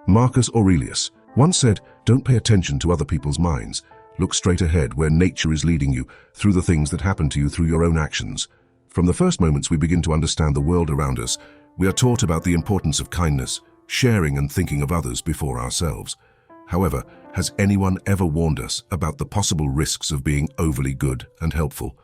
Marcus Aurelius once said, "Don't pay attention to other people's minds. Look straight ahead where nature is leading you, through the things that happen to you through your own actions." From the first moments we begin to understand the world around us, we are taught about the importance of kindness, sharing and thinking of others before ourselves. However, has anyone ever warned us about the possible risks of being overly good and helpful?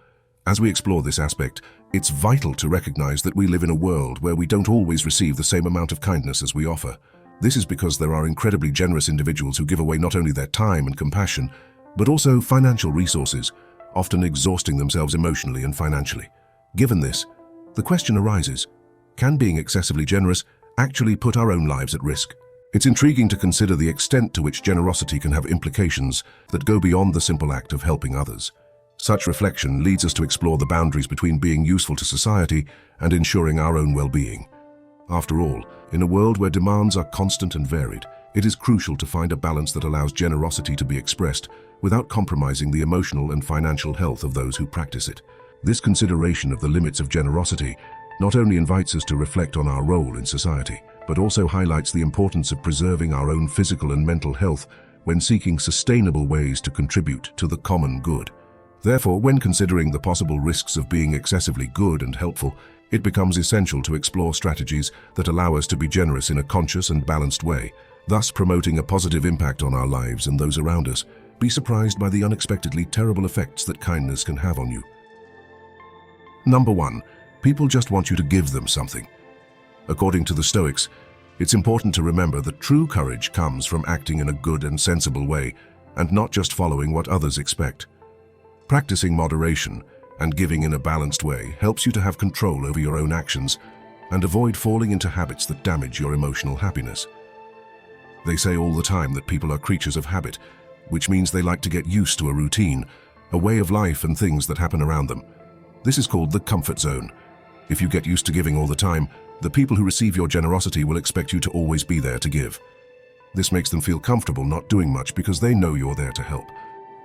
As we explore this aspect, it's vital to recognize that we live in a world where we don't always receive the same amount of kindness as we offer. This is because there are incredibly generous individuals who give away not only their time and compassion, but also financial resources, often exhausting themselves emotionally and financially. Given this, the question arises, can being excessively generous actually put our own lives at risk? It's intriguing to consider the extent to which generosity can have implications that go beyond the simple act of helping others. Such reflection leads us to explore the boundaries between being useful to society and ensuring our own well-being. After all, in a world where demands are constant and varied, it is crucial to find a balance that allows generosity to be expressed without compromising the emotional and financial health of those who practice it. This consideration of the limits of generosity not only invites us to reflect on our role in society, but also highlights the importance of preserving our own physical and mental health when seeking sustainable ways to contribute to the common good. Therefore, when considering the possible risks of being excessively good and helpful, it becomes essential to explore strategies that allow us to be generous in a conscious and balanced way, thus promoting a positive impact on our lives and those around us. Be surprised by the unexpectedly terrible effects that kindness can have on you. Number 1. People just want you to give them something. According to the Stoics, it's important to remember that true courage comes from acting in a good and sensible way, and not just following what others expect. Practicing moderation and giving in a balanced way helps you to have control over your own actions and avoid falling into habits that damage your emotional happiness. They say all the time that people are creatures of habit, which means they like to get used to a routine, a way of life and things that happen around them. This is called the comfort zone. If you get used to giving all the time, the people who receive your generosity will expect you to always be there to give. This makes them feel comfortable not doing much because they know you're there to help.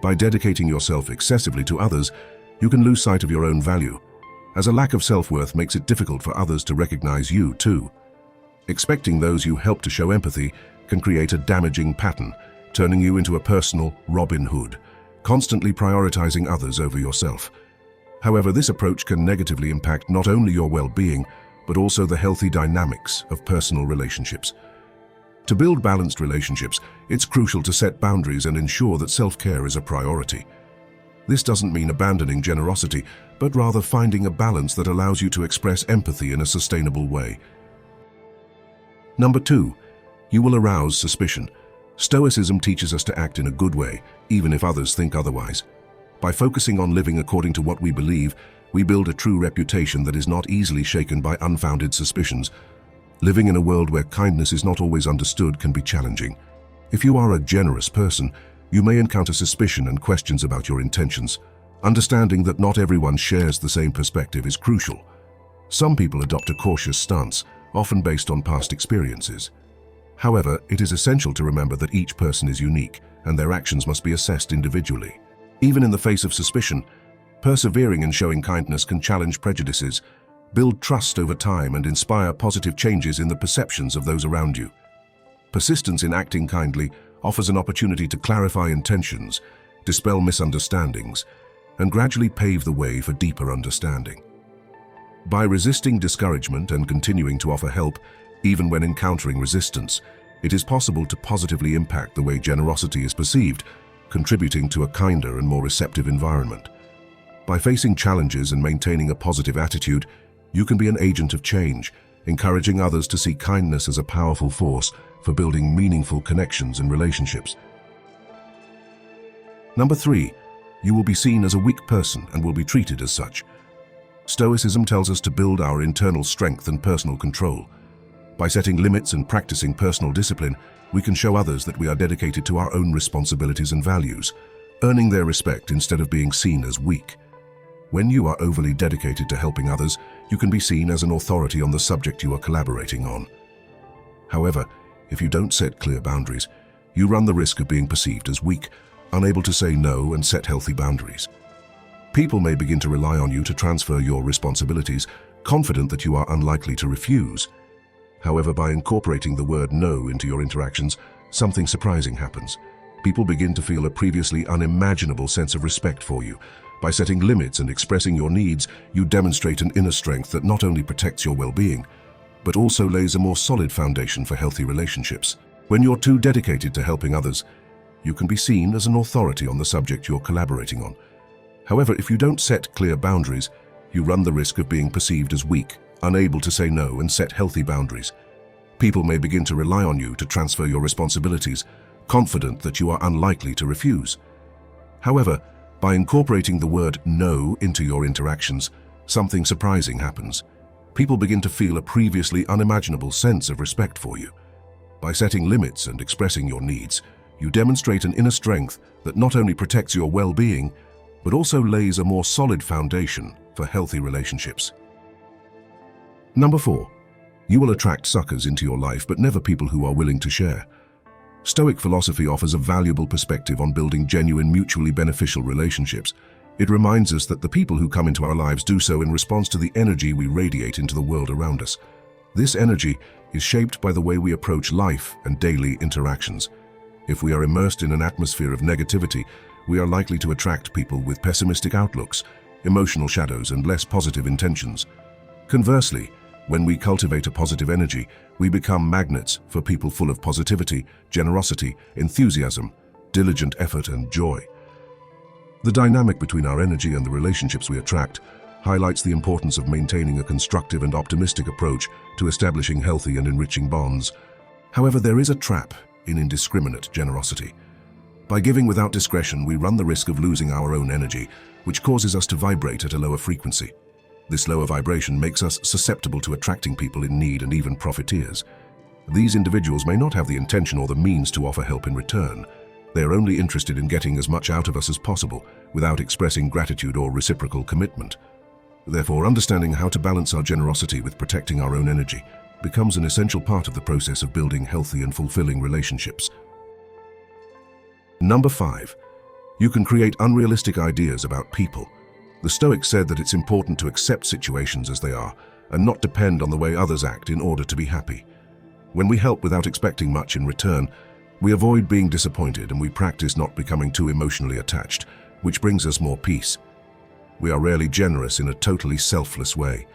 By dedicating yourself excessively to others, you can lose sight of your own value, as a lack of self-worth makes it difficult for others to recognize you too. Expecting those you help to show empathy can create a damaging pattern, turning you into a personal Robin Hood, constantly prioritizing others over yourself. However, this approach can negatively impact not only your well-being, but also the healthy dynamics of personal relationships. To build balanced relationships, it's crucial to set boundaries and ensure that self-care is a priority. This doesn't mean abandoning generosity, but rather finding a balance that allows you to express empathy in a sustainable way. Number 2. You will arouse suspicion. Stoicism teaches us to act in a good way, even if others think otherwise. By focusing on living according to what we believe, we build a true reputation that is not easily shaken by unfounded suspicions. Living in a world where kindness is not always understood can be challenging. If you are a generous person, you may encounter suspicion and questions about your intentions. Understanding that not everyone shares the same perspective is crucial. Some people adopt a cautious stance, often based on past experiences. However, it is essential to remember that each person is unique, and their actions must be assessed individually. Even in the face of suspicion, persevering and showing kindness can challenge prejudices, build trust over time, and inspire positive changes in the perceptions of those around you. Persistence in acting kindly offers an opportunity to clarify intentions, dispel misunderstandings, and gradually pave the way for deeper understanding. By resisting discouragement and continuing to offer help, even when encountering resistance, it is possible to positively impact the way generosity is perceived, contributing to a kinder and more receptive environment. By facing challenges and maintaining a positive attitude, you can be an agent of change, encouraging others to see kindness as a powerful force for building meaningful connections and relationships. Number 3. You will be seen as a weak person and will be treated as such. Stoicism tells us to build our internal strength and personal control. By setting limits and practicing personal discipline, we can show others that we are dedicated to our own responsibilities and values, earning their respect instead of being seen as weak. When you are overly dedicated to helping others, you can be seen as an authority on the subject you are collaborating on. However, if you don't set clear boundaries, you run the risk of being perceived as weak, unable to say no and set healthy boundaries. People may begin to rely on you to transfer your responsibilities, confident that you are unlikely to refuse. However, by incorporating the word no into your interactions, something surprising happens. People begin to feel a previously unimaginable sense of respect for you. By setting limits and expressing your needs, you demonstrate an inner strength that not only protects your well-being, but also lays a more solid foundation for healthy relationships. When you're too dedicated to helping others, you can be seen as an authority on the subject you're collaborating on. However, if you don't set clear boundaries, you run the risk of being perceived as weak, unable to say no and set healthy boundaries. People may begin to rely on you to transfer your responsibilities, confident that you are unlikely to refuse. However, by incorporating the word no into your interactions, something surprising happens. People begin to feel a previously unimaginable sense of respect for you. By setting limits and expressing your needs, you demonstrate an inner strength that not only protects your well-being, but also lays a more solid foundation for healthy relationships. Number 4. You will attract suckers into your life, but never people who are willing to share. Stoic philosophy offers a valuable perspective on building genuine, mutually beneficial relationships. It reminds us that the people who come into our lives do so in response to the energy we radiate into the world around us. This energy is shaped by the way we approach life and daily interactions. If we are immersed in an atmosphere of negativity, we are likely to attract people with pessimistic outlooks, emotional shadows, and less positive intentions. Conversely, when we cultivate a positive energy, we become magnets for people full of positivity, generosity, enthusiasm, diligent effort, and joy. The dynamic between our energy and the relationships we attract highlights the importance of maintaining a constructive and optimistic approach to establishing healthy and enriching bonds. However, there is a trap in indiscriminate generosity. By giving without discretion, we run the risk of losing our own energy, which causes us to vibrate at a lower frequency. This lower vibration makes us susceptible to attracting people in need and even profiteers. These individuals may not have the intention or the means to offer help in return. They are only interested in getting as much out of us as possible, without expressing gratitude or reciprocal commitment. Therefore, understanding how to balance our generosity with protecting our own energy becomes an essential part of the process of building healthy and fulfilling relationships. Number 5. You can create unrealistic ideas about people. The Stoics said that it's important to accept situations as they are and not depend on the way others act in order to be happy. When we help without expecting much in return, we avoid being disappointed and we practice not becoming too emotionally attached, which brings us more peace. We are rarely generous in a totally selfless way.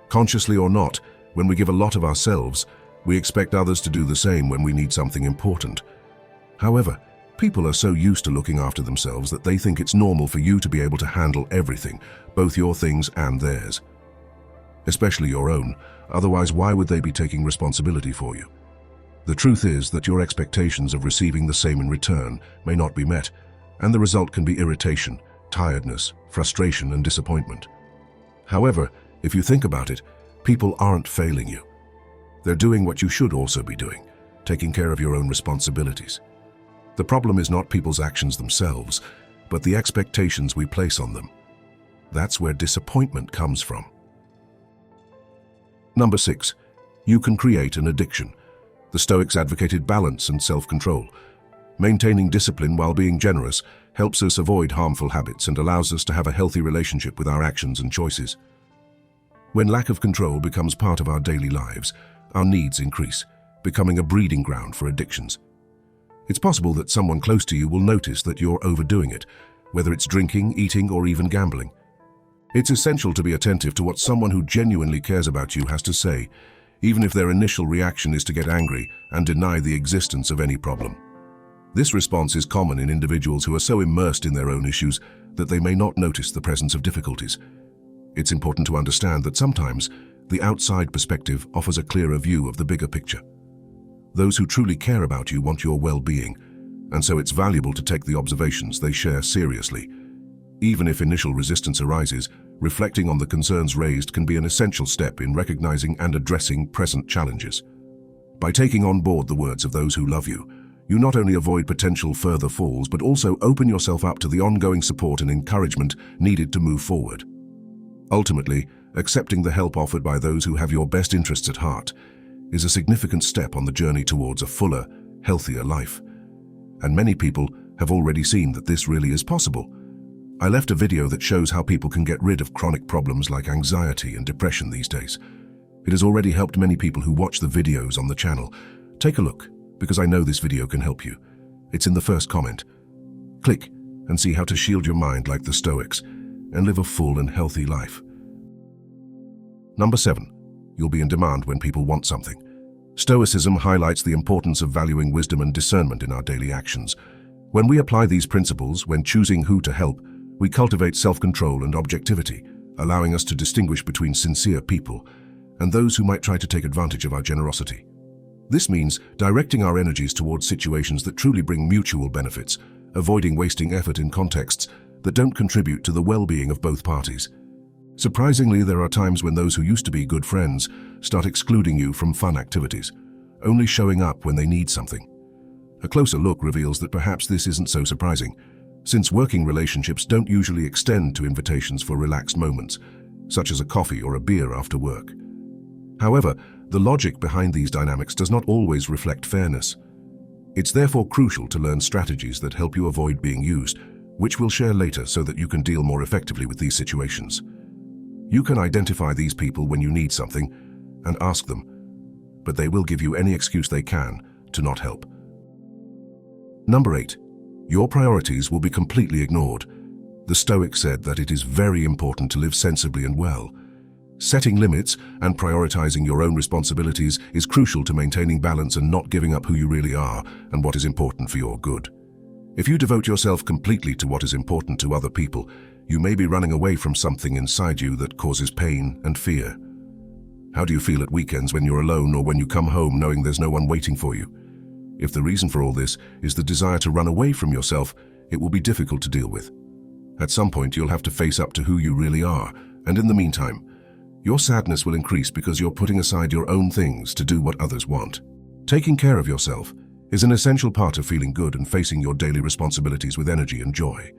Consciously or not, when we give a lot of ourselves, we expect others to do the same when we need something important. However, people are so used to looking after themselves that they think it's normal for you to be able to handle everything, both your things and theirs. Especially your own, otherwise why would they be taking responsibility for you? The truth is that your expectations of receiving the same in return may not be met, and the result can be irritation, tiredness, frustration, and disappointment. However, if you think about it, people aren't failing you. They're doing what you should also be doing, taking care of your own responsibilities. The problem is not people's actions themselves, but the expectations we place on them. That's where disappointment comes from. Number 6. You can create an addiction. The Stoics advocated balance and self-control. Maintaining discipline while being generous helps us avoid harmful habits and allows us to have a healthy relationship with our actions and choices. When lack of control becomes part of our daily lives, our needs increase, becoming a breeding ground for addictions. It's possible that someone close to you will notice that you're overdoing it, whether it's drinking, eating, or even gambling. It's essential to be attentive to what someone who genuinely cares about you has to say, even if their initial reaction is to get angry and deny the existence of any problem. This response is common in individuals who are so immersed in their own issues that they may not notice the presence of difficulties. It's important to understand that sometimes the outside perspective offers a clearer view of the bigger picture. Those who truly care about you want your well-being, and so it's valuable to take the observations they share seriously. Even if initial resistance arises, reflecting on the concerns raised can be an essential step in recognizing and addressing present challenges. By taking on board the words of those who love you, you not only avoid potential further falls, but also open yourself up to the ongoing support and encouragement needed to move forward. Ultimately, accepting the help offered by those who have your best interests at heart is a significant step on the journey towards a fuller, healthier life. And many people have already seen that this really is possible. I left a video that shows how people can get rid of chronic problems like anxiety and depression these days. It has already helped many people who watch the videos on the channel. Take a look, because I know this video can help you. It's in the first comment. Click and see how to shield your mind like the Stoics and live a full and healthy life. Number 7. You'll be in demand when people want something. Stoicism highlights the importance of valuing wisdom and discernment in our daily actions. When we apply these principles, when choosing who to help, we cultivate self-control and objectivity, allowing us to distinguish between sincere people and those who might try to take advantage of our generosity. This means directing our energies towards situations that truly bring mutual benefits, avoiding wasting effort in contexts that don't contribute to the well-being of both parties. Surprisingly, there are times when those who used to be good friends start excluding you from fun activities, only showing up when they need something. A closer look reveals that perhaps this isn't so surprising, since working relationships don't usually extend to invitations for relaxed moments, such as a coffee or a beer after work. However, the logic behind these dynamics does not always reflect fairness. It's therefore crucial to learn strategies that help you avoid being used, which we'll share later so that you can deal more effectively with these situations. You can identify these people when you need something and ask them, but they will give you any excuse they can to not help. Number 8. Your priorities will be completely ignored. The Stoics said that it is very important to live sensibly and well. Setting limits and prioritizing your own responsibilities is crucial to maintaining balance and not giving up who you really are and what is important for your good. If you devote yourself completely to what is important to other people, you may be running away from something inside you that causes pain and fear. How do you feel at weekends when you're alone or when you come home knowing there's no one waiting for you? If the reason for all this is the desire to run away from yourself, it will be difficult to deal with. At some point, you'll have to face up to who you really are, and in the meantime, your sadness will increase because you're putting aside your own things to do what others want. Taking care of yourself is an essential part of feeling good and facing your daily responsibilities with energy and joy.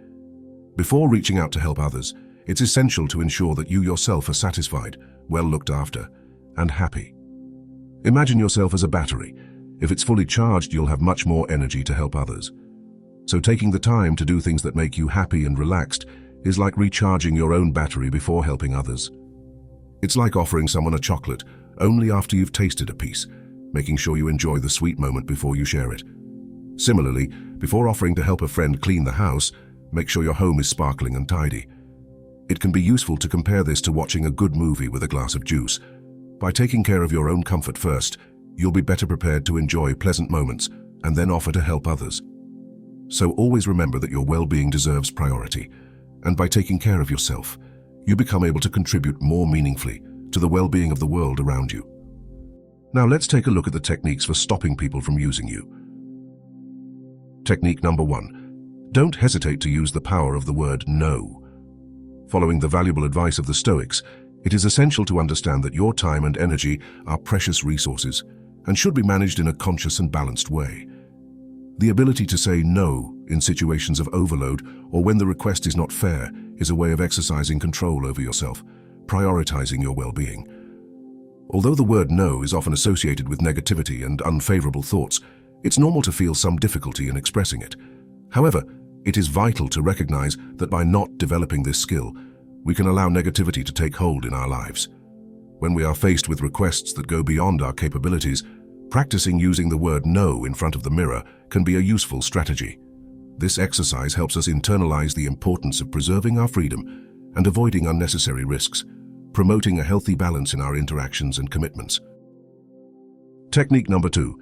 Before reaching out to help others, it's essential to ensure that you yourself are satisfied, well looked after, and happy. Imagine yourself as a battery. If it's fully charged, you'll have much more energy to help others. So taking the time to do things that make you happy and relaxed is like recharging your own battery before helping others. It's like offering someone a chocolate only after you've tasted a piece, making sure you enjoy the sweet moment before you share it. Similarly, before offering to help a friend clean the house, make sure your home is sparkling and tidy. It can be useful to compare this to watching a good movie with a glass of juice. By taking care of your own comfort first, you'll be better prepared to enjoy pleasant moments and then offer to help others. So always remember that your well-being deserves priority, and by taking care of yourself, you become able to contribute more meaningfully to the well-being of the world around you. Now let's take a look at the techniques for stopping people from using you. Technique number 1. Don't hesitate to use the power of the word no. Following the valuable advice of the Stoics, it is essential to understand that your time and energy are precious resources and should be managed in a conscious and balanced way. The ability to say no in situations of overload or when the request is not fair is a way of exercising control over yourself, prioritizing your well-being. Although the word no is often associated with negativity and unfavorable thoughts, it's normal to feel some difficulty in expressing it. However, it is vital to recognize that by not developing this skill, we can allow negativity to take hold in our lives. When we are faced with requests that go beyond our capabilities, practicing using the word no in front of the mirror can be a useful strategy. This exercise helps us internalize the importance of preserving our freedom and avoiding unnecessary risks, promoting a healthy balance in our interactions and commitments. Technique number 2.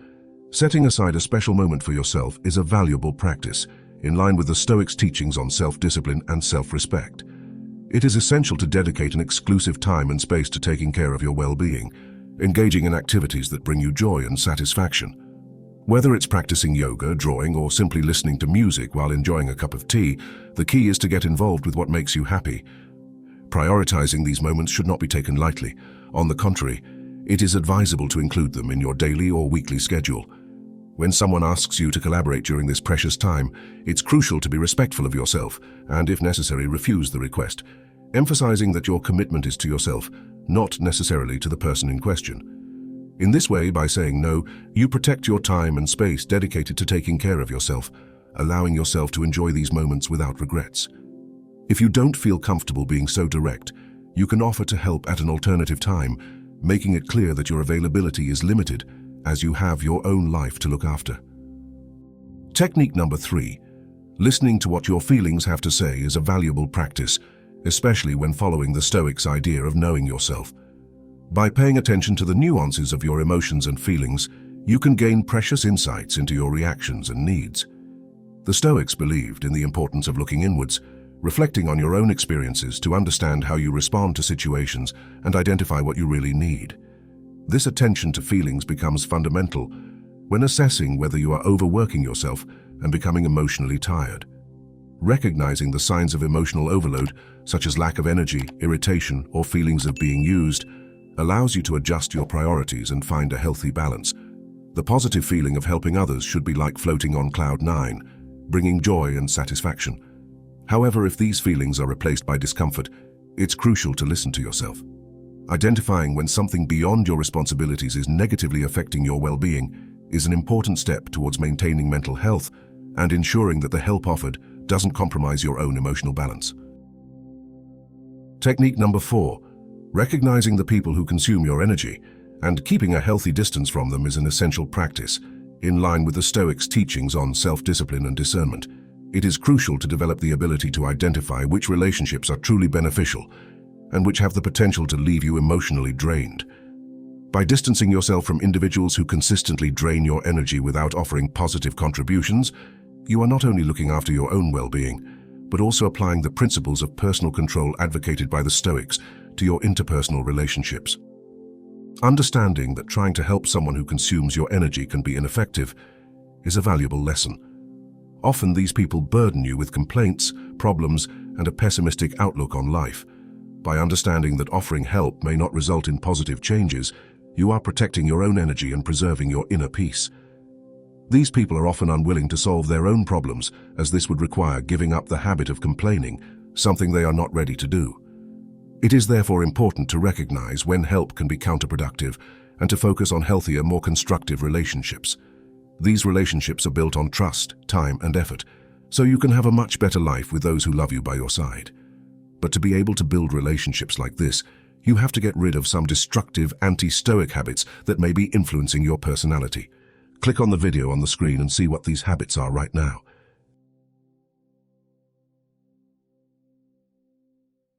Setting aside a special moment for yourself is a valuable practice, in line with the Stoics' teachings on self-discipline and self-respect. It is essential to dedicate an exclusive time and space to taking care of your well-being, engaging in activities that bring you joy and satisfaction. Whether it's practicing yoga, drawing, or simply listening to music while enjoying a cup of tea, the key is to get involved with what makes you happy. Prioritizing these moments should not be taken lightly. On the contrary, it is advisable to include them in your daily or weekly schedule. When someone asks you to collaborate during this precious time, it's crucial to be respectful of yourself and, if necessary, refuse the request, emphasizing that your commitment is to yourself, not necessarily to the person in question. In this way, by saying no, you protect your time and space dedicated to taking care of yourself, allowing yourself to enjoy these moments without regrets. If you don't feel comfortable being so direct, you can offer to help at an alternative time, making it clear that your availability is limited as you have your own life to look after. Technique number 3. Listening to what your feelings have to say is a valuable practice, especially when following the Stoics' idea of knowing yourself. By paying attention to the nuances of your emotions and feelings, you can gain precious insights into your reactions and needs. The Stoics believed in the importance of looking inwards, reflecting on your own experiences to understand how you respond to situations and identify what you really need. This attention to feelings becomes fundamental when assessing whether you are overworking yourself and becoming emotionally tired. Recognizing the signs of emotional overload, such as lack of energy, irritation, or feelings of being used, allows you to adjust your priorities and find a healthy balance. The positive feeling of helping others should be like floating on cloud 9, bringing joy and satisfaction. However, if these feelings are replaced by discomfort, it's crucial to listen to yourself. Identifying when something beyond your responsibilities is negatively affecting your well-being is an important step towards maintaining mental health and ensuring that the help offered doesn't compromise your own emotional balance. Technique number 4. Recognizing the people who consume your energy and keeping a healthy distance from them is an essential practice, in line with the Stoics' teachings on self-discipline and discernment. It is crucial to develop the ability to identify which relationships are truly beneficial and which have the potential to leave you emotionally drained. By distancing yourself from individuals who consistently drain your energy without offering positive contributions, you are not only looking after your own well-being, but also applying the principles of personal control advocated by the Stoics to your interpersonal relationships. Understanding that trying to help someone who consumes your energy can be ineffective is a valuable lesson. Often these people burden you with complaints, problems, and a pessimistic outlook on life. By understanding that offering help may not result in positive changes, you are protecting your own energy and preserving your inner peace. These people are often unwilling to solve their own problems, as this would require giving up the habit of complaining, something they are not ready to do. It is therefore important to recognize when help can be counterproductive and to focus on healthier, more constructive relationships. These relationships are built on trust, time, and effort, so you can have a much better life with those who love you by your side. But to be able to build relationships like this, you have to get rid of some destructive anti-Stoic habits that may be influencing your personality. Click on the video on the screen and see what these habits are right now.